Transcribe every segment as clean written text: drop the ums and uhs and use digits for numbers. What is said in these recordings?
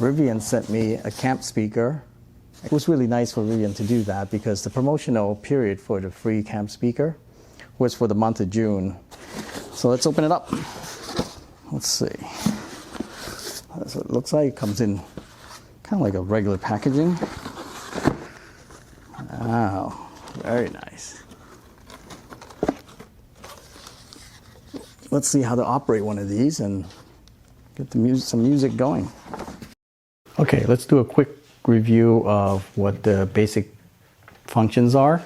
Rivian sent me a camp speaker. It was really nice for Rivian to do that because the promotional period for the free camp speaker was for the month of June. So let's open it up. Let's see. That's what it looks like. It comes in kind of like a regular packaging. Wow, very nice. Let's see how to operate one of these and get some music going. Okay, let's do a quick review of what the basic functions are.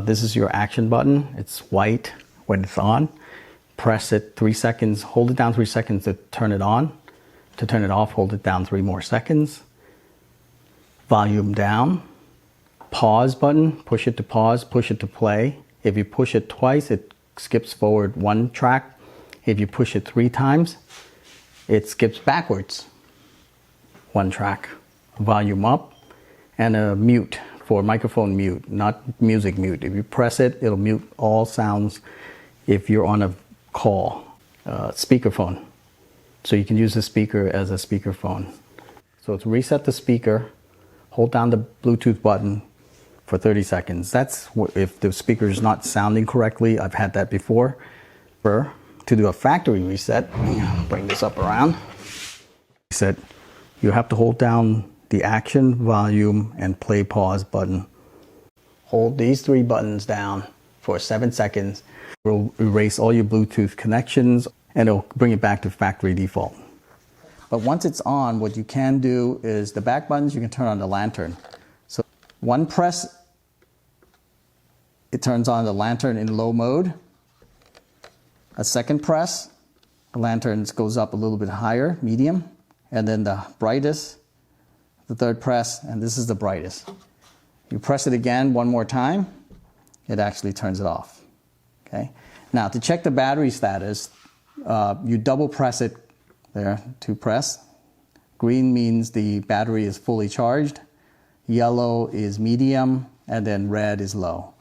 This is your action button. It's white when it's on. Press it 3 seconds, hold it down 3 seconds to turn it on. To turn it off, hold it down 3 more seconds. Volume down. Pause button, push it to pause, push it to play. If you push it twice, it skips forward 1 track. If you push it 3 times, it skips backwards 1 track. Volume up, and a mute for microphone mute, not music mute. If you press it, it'll mute all sounds if you're on a call. Speakerphone. So you can use the speaker as a speakerphone. So to reset the speaker, hold down the Bluetooth button for 30 seconds. That's if the speaker is not sounding correctly. I've had that before. To do a factory reset, bring this up around. Reset, you have to hold down the action, volume, and play pause button. Hold these 3 buttons down for 7 seconds. It will erase all your Bluetooth connections and it'll bring it back to factory default. But once it's on, what you can do is the back buttons, you can turn on the lantern. So 1 press, it turns on the lantern in low mode. A 2nd press, the lantern goes up a little bit higher, medium, and then the brightest, the 3rd press, and this is the brightest. You press it again 1 more time, it actually turns it off. Okay. Now to check the battery status, you double press it there, 2 press. Green means the battery is fully charged, yellow is medium, and then red is low.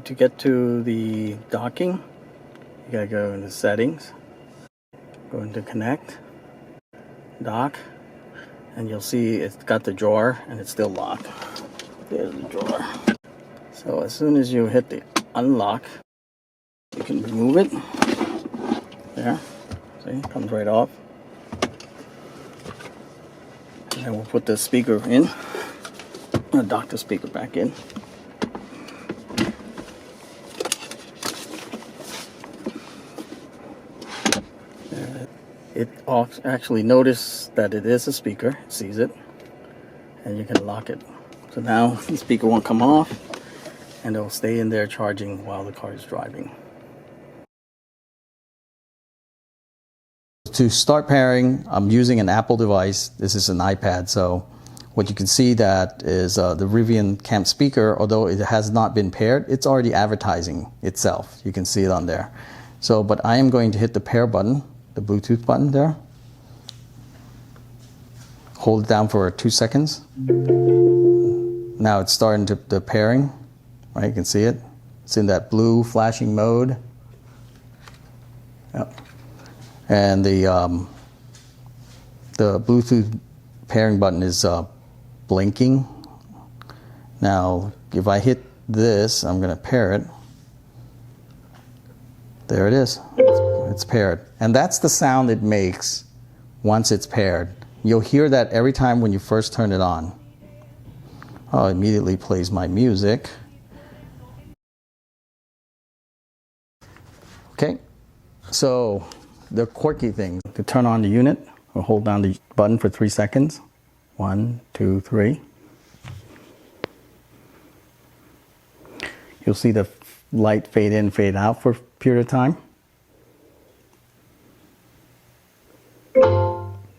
To get to the docking, you gotta go into settings, go into connect, dock, and you'll see it's got the drawer and it's still locked. There's the drawer. So as soon as you hit the unlock, you can remove it. There, see, it comes right off. And then we'll put the speaker in. I'll dock the speaker back in. It actually notice that it is a speaker, it sees it, and you can lock it. So now the speaker won't come off, and it'll stay in there charging while the car is driving. To start pairing, I'm using an Apple device. This is an iPad, so what you can see that is the Rivian Camp Speaker, although it has not been paired, it's already advertising itself. You can see it on there. So, but I am going to hit the pair button, the Bluetooth button there. Hold it down for 2 seconds. Now it's starting to the pairing, right? You can see it. It's in that blue flashing mode. Yep. And the Bluetooth pairing button is blinking. Now, if I hit this, I'm going to pair it. There it is. It's paired. And that's the sound it makes once it's paired. You'll hear that every time when you first turn it on. Oh, it immediately plays my music. Okay, so the quirky thing, to turn on the unit, we'll hold down the button for 3 seconds. 1, 2, 3. You'll see the light fade in, fade out for a period of time.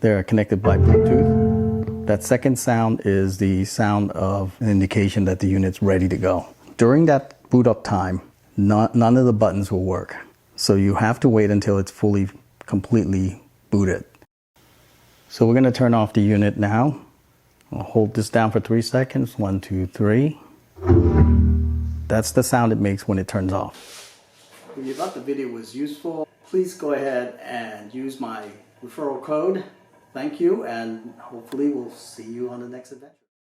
They're connected by Bluetooth. That second sound is the sound of an indication that the unit's ready to go. During that boot up time, none of the buttons will work. So you have to wait until it's fully, completely booted. So we're going to turn off the unit now. I'll hold this down for 3 seconds. 1, 2, 3. That's the sound it makes when it turns off. If you thought the video was useful, please go ahead and use my referral code. Thank you, and hopefully we'll see you on the next adventure.